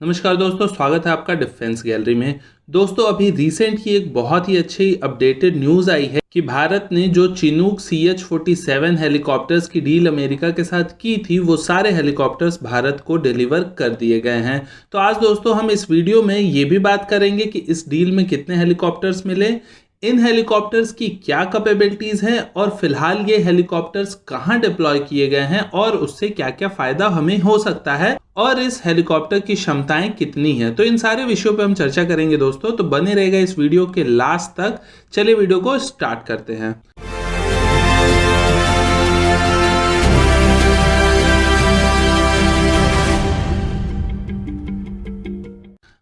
नमस्कार दोस्तों, स्वागत है आपका डिफेंस गैलरी में। दोस्तों, अभी रिसेंट की एक बहुत ही अच्छी अपडेटेड न्यूज़ आई है कि भारत ने जो चिनूक CH-47 हेलीकॉप्टर्स की डील अमेरिका के साथ की थी, वो सारे हेलीकॉप्टर्स भारत को डिलीवर कर दिए गए हैं। तो आज दोस्तों हम इस वीडियो में ये भी बात करेंगे कि इस डील में कितने हेलीकॉप्टर्स मिले, इन हेलीकॉप्टर्स की क्या कैपेबिलिटीज हैं और फिलहाल ये हेलीकॉप्टर्स कहां डिप्लॉय किए गए हैं और उससे क्या क्या फायदा हमें हो सकता है और इस हेलीकॉप्टर की क्षमताएं कितनी हैं। तो इन सारे विषयों पे हम चर्चा करेंगे दोस्तों, तो बने रहेगा इस वीडियो के लास्ट तक। चलिए वीडियो को स्टार्ट करते हैं।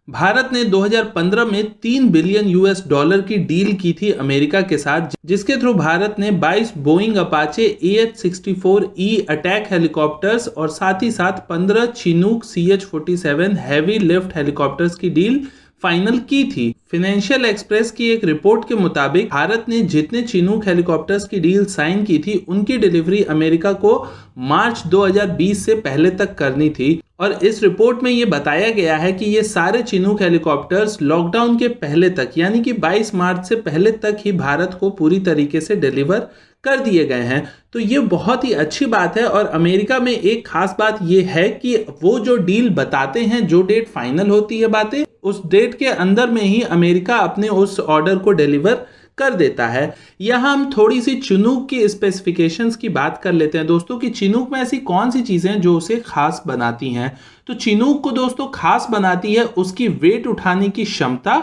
भारत ने 2015 में $3 बिलियन की डील की थी अमेरिका के साथ, जिसके थ्रू भारत ने 22 Boeing Apache AH-64E attack helicopters और साथ ही साथ 15 Chinook CH-47 heavy lift helicopters की डील फाइनल की थी। फाइनेंशियल एक्सप्रेस की एक रिपोर्ट के मुताबिक भारत ने जितने चिनूक हेलीकॉप्टर्स की डील साइन की थी, उनकी डिलीवरी अमेरिका को मार्च 2020 से पहले तक करनी थी। और इस रिपोर्ट में ये बताया गया है कि ये सारे चिनूक हेलीकॉप्टर्स लॉकडाउन के पहले तक, यानी कि 22 मार्च से पहले तक ही भारत को पूरी तरीके से डिलीवर कर दिए गए हैं। तो ये बहुत ही अच्छी बात है। और अमेरिका में एक खास बात ये है कि वो जो डील बताते हैं, जो डेट फाइनल होती है बातें, उस डेट के अंदर में ही अमेरिका अपने उस ऑर्डर को डिलीवर कर देता है। यहाँ हम थोड़ी सी चिनूक की स्पेसिफिकेशंस की बात कर लेते हैं दोस्तों, कि चिनूक में ऐसी कौन सी चीजें हैं जो उसे खास बनाती हैं। तो चिनूक को दोस्तों खास बनाती है उसकी वेट उठाने की क्षमता,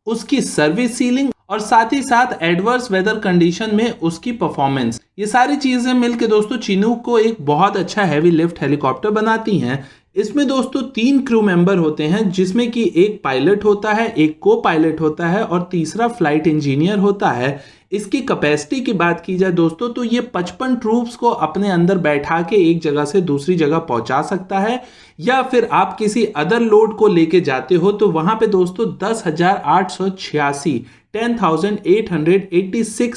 उसकी सर्विस सीलिंग और साथ ही साथ एडवर्स वेदर कंडीशन में उसकी परफॉर्मेंस। ये सारी चीजें मिलकर दोस्तों चिनूक को एक बहुत अच्छा हैवी लिफ्ट हेलीकॉप्टर बनाती हैं। इसमें दोस्तों 3 क्रू मेंबर होते हैं, जिसमें कि एक पायलट होता है, एक को पायलट होता है और तीसरा फ्लाइट इंजीनियर होता है। इसकी कैपेसिटी की बात की जाए दोस्तों, तो ये 55 ट्रूप्स को अपने अंदर बैठा के एक जगह से दूसरी जगह पहुंचा सकता है, या फिर आप किसी अदर लोड को लेके जाते हो तो वहां पे दोस्तों 10,886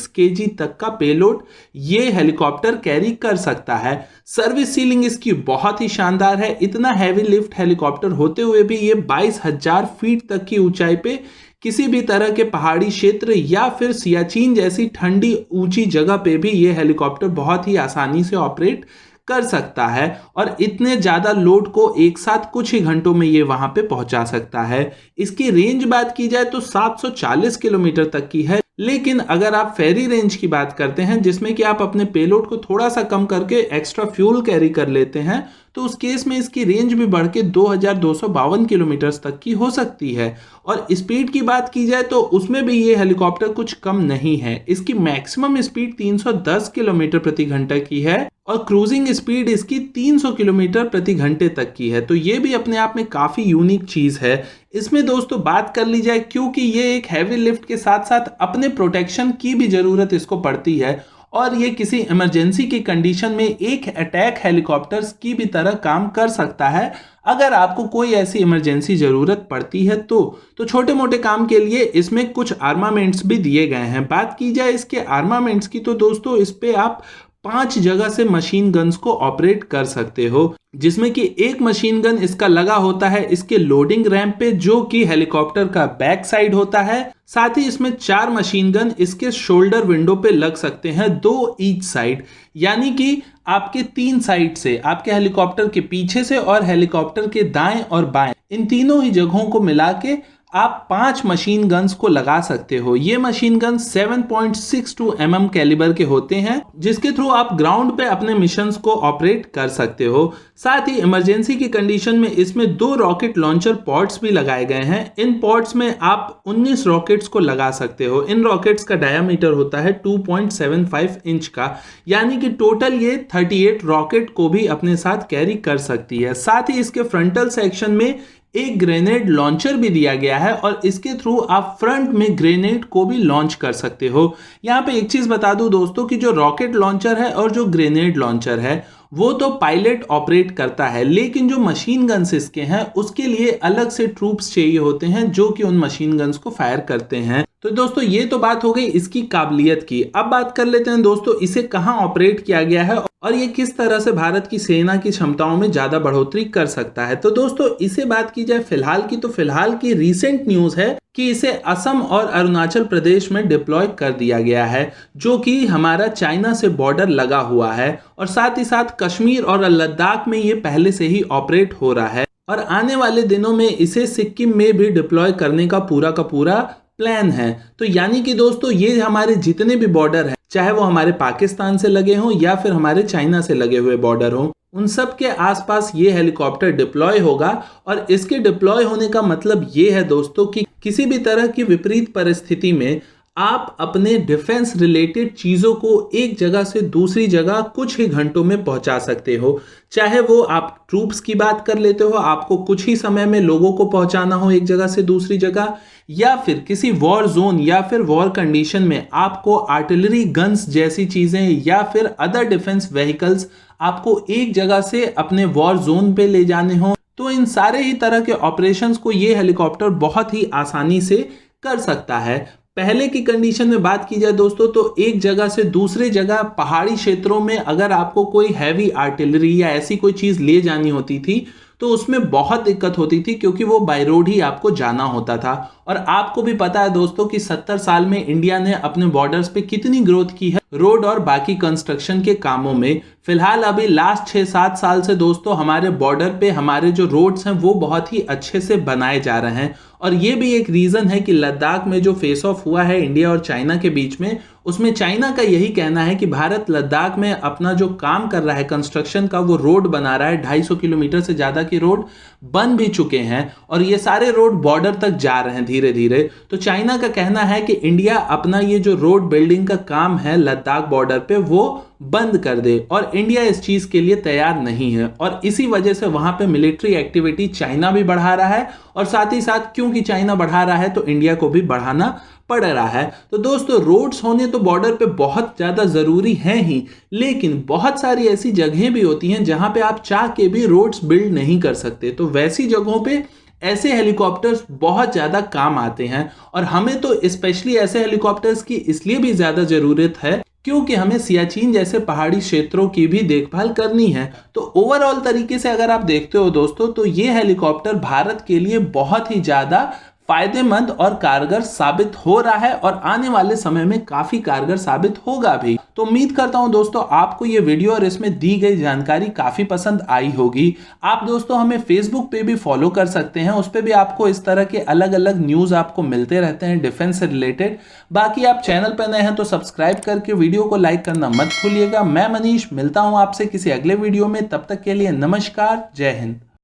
kg तक का पेलोड ये हेलीकॉप्टर कैरी कर सकता है। सर्विस सीलिंग इसकी बहुत ही शानदार है। इतना हैवी लिफ्ट हेलीकॉप्टर होते हुए भी ये 22,000 फीट तक की ऊंचाई पे किसी भी तरह के पहाड़ी क्षेत्र या फिर सियाचिन जैसी ठंडी ऊंची जगह पे भी ये हेलीकॉप्टर बहुत ही आसानी से ऑपरेट कर सकता है और इतने ज्यादा लोड को एक साथ कुछ ही घंटों में ये वहां पे पहुंचा सकता है। इसकी रेंज बात की जाए तो 740 किलोमीटर तक की है, लेकिन अगर आप फेरी रेंज की बात करते हैं, जिसमें कि आप अपने पेलोड को थोड़ा सा कम करके एक्स्ट्रा फ्यूल कैरी कर लेते हैं, तो उस केस में इसकी रेंज भी बढ़ के 2252 किलोमीटर तक की हो सकती है। और स्पीड की बात की जाए तो उसमें भी ये हेलीकॉप्टर कुछ कम नहीं है। इसकी मैक्सिमम स्पीड 310 किलोमीटर प्रति घंटा की है और क्रूजिंग स्पीड इसकी 300 किलोमीटर प्रति घंटे तक की है। तो ये भी अपने आप में काफी यूनिक चीज है। इसमें दोस्तों बात कर ली जाए, क्योंकि ये एक हैवी लिफ्ट के साथ साथ अपने प्रोटेक्शन की भी जरूरत इसको पड़ती है और ये किसी इमरजेंसी की कंडीशन में एक अटैक हेलीकॉप्टर्स की भी तरह काम कर सकता है। अगर आपको कोई ऐसी इमरजेंसी जरूरत पड़ती है तो छोटे मोटे काम के लिए इसमें कुछ आर्मामेंट्स भी दिए गए हैं। बात की जाए इसके आर्मामेंट्स की तो दोस्तों इस पे आप 5 जगह से मशीन गन्स को ऑपरेट कर सकते हो, जिसमें कि एक मशीन गन इसका लगा होता है इसके लोडिंग रैंप पे, जो कि हेलीकॉप्टर का बैक साइड होता है। साथ ही इसमें 4 मशीन गन इसके शोल्डर विंडो पे लग सकते हैं, 2 ईच साइड, यानी कि आपके 3 साइड से, आपके हेलीकॉप्टर के पीछे से और हेलीकॉप्टर के दाएं और बाएं, इन तीनों ही जगहों को मिला के आप 5 मशीन गन्स को लगा सकते हो। ये मशीन गन 7.62 mm कैलिबर के होते हैं, जिसके थ्रू आप ग्राउंड पे अपने मिशंस को ऑपरेट कर सकते हो। साथ ही इमरजेंसी की कंडीशन में इसमें 2 रॉकेट लॉन्चर पॉड्स भी लगाए गए हैं। इन पॉड्स में आप 19 रॉकेट्स को लगा सकते हो। इन रॉकेट्स का डायामीटर होता है 2.75 इंच का, यानी कि टोटल ये 38 रॉकेट को भी अपने साथ कैरी कर सकती है। साथ ही इसके फ्रंटल सेक्शन में एक ग्रेनेड लॉन्चर भी दिया गया है और इसके थ्रू आप फ्रंट में ग्रेनेड को भी लॉन्च कर सकते हो। यहाँ पे एक चीज बता दूं दोस्तों कि जो रॉकेट लॉन्चर है और जो ग्रेनेड लॉन्चर है वो तो पायलट ऑपरेट करता है, लेकिन जो मशीन गन्स इसके हैं उसके लिए अलग से ट्रूप्स चाहिए होते हैं जो कि उन मशीन गन्स को फायर करते हैं। तो दोस्तों ये तो बात हो गई इसकी काबिलियत की। अब बात कर लेते हैं दोस्तों इसे कहाँ ऑपरेट किया गया है और ये किस तरह से भारत की सेना की क्षमताओं में ज्यादा बढ़ोतरी कर सकता है। तो दोस्तों इसे बात की जाए फिलहाल की, तो फिलहाल की रीसेंट न्यूज है कि इसे असम और अरुणाचल प्रदेश में डिप्लॉय कर दिया गया है, जो कि हमारा चाइना से बॉर्डर लगा हुआ है, और साथ ही साथ कश्मीर और लद्दाख में ये पहले से ही ऑपरेट हो रहा है और आने वाले दिनों में इसे सिक्किम में भी डिप्लॉय करने का पूरा प्लान है। तो यानी कि दोस्तों ये हमारे जितने भी बॉर्डर हैं, चाहे वो हमारे पाकिस्तान से लगे हों या फिर हमारे चाइना से लगे हुए बॉर्डर हों, उन सब के आसपास ये हेलीकॉप्टर डिप्लॉय होगा। और इसके डिप्लॉय होने का मतलब ये है दोस्तों कि किसी भी तरह की विपरीत परिस्थिति में आप अपने डिफेंस रिलेटेड चीज़ों को एक जगह से दूसरी जगह कुछ ही घंटों में पहुंचा सकते हो। चाहे वो आप ट्रूप्स की बात कर लेते हो, आपको कुछ ही समय में लोगों को पहुंचाना हो एक जगह से दूसरी जगह, या फिर किसी वॉर जोन या फिर वॉर कंडीशन में आपको आर्टिलरी गन्स जैसी चीज़ें या फिर अदर डिफेंस व्हीकल्स आपको एक जगह से अपने वॉर जोन पे ले जाने हो, तो इन सारे ही तरह के ऑपरेशंस को ये हेलीकॉप्टर बहुत ही आसानी से कर सकता है। पहले की कंडीशन में बात की जाए दोस्तों, तो एक जगह से दूसरे जगह पहाड़ी क्षेत्रों में अगर आपको कोई हैवी आर्टिलरी या ऐसी कोई चीज ले जानी होती थी तो उसमें बहुत दिक्कत होती थी, क्योंकि वो बाय रोड ही आपको जाना होता था। और आपको भी पता है दोस्तों कि 70 साल में इंडिया ने अपने बॉर्डर्स पे कितनी ग्रोथ की है रोड और बाकी कंस्ट्रक्शन के कामों में। फिलहाल अभी लास्ट 6-7 साल से दोस्तों हमारे बॉर्डर पे हमारे जो रोड्स हैं वो बहुत ही अच्छे से बनाए जा रहे हैं। और ये भी एक रीजन है कि लद्दाख में जो फेस ऑफ हुआ है इंडिया और चाइना के बीच में, उसमें चाइना का यही कहना है कि भारत लद्दाख में अपना जो काम कर रहा है कंस्ट्रक्शन का, वो रोड बना रहा है। 250 किलोमीटर से ज्यादा के रोड बन भी चुके हैं और ये सारे रोड बॉर्डर तक जा रहे हैं धीरे धीरे। तो चाइना का कहना है कि इंडिया अपना ये जो रोड बिल्डिंग का काम है लद्दाख बॉर्डर पे वो बंद कर दे, और इंडिया इस चीज के लिए तैयार नहीं है। और इसी वजह से वहां पे मिलिट्री एक्टिविटी चाइना भी बढ़ा रहा है, और साथ ही साथ क्योंकि चाइना बढ़ा रहा है तो इंडिया को भी बढ़ाना पड़ रहा है। तो दोस्तों रोड्स होने तो बॉर्डर पे बहुत ज्यादा जरूरी हैं ही, लेकिन बहुत सारी ऐसी जगहें भी होती हैं जहां पे आप चाह के भी रोड्स बिल्ड नहीं कर सकते। तो वैसी जगहों पे ऐसे हेलीकॉप्टर्स बहुत ज़्यादा काम आते हैं, और हमें तो स्पेशली ऐसे हेलीकॉप्टर्स की इसलिए भी ज़्यादा ज़रूरत है क्योंकि हमें सियाचिन जैसे पहाड़ी क्षेत्रों की भी देखभाल करनी है। तो ओवरऑल तरीके से अगर आप देखते हो दोस्तों, तो ये हेलीकॉप्टर भारत के लिए बहुत ही ज़्यादा फायदेमंद और कारगर साबित हो रहा है, और आने वाले समय में काफी कारगर साबित होगा भी। तो उम्मीद करता हूं दोस्तों आपको ये वीडियो और इसमें दी गई जानकारी काफी पसंद आई होगी। आप दोस्तों हमें फेसबुक पे भी फॉलो कर सकते हैं, उस पे भी आपको इस तरह के अलग अलग न्यूज आपको मिलते रहते हैं डिफेंस से रिलेटेड। बाकी आप चैनल पर नए हैं तो सब्सक्राइब करके वीडियो को लाइक करना मत भूलिएगा। मैं मनीष मिलता हूं आपसे किसी अगले वीडियो में, तब तक के लिए नमस्कार, जय हिंद।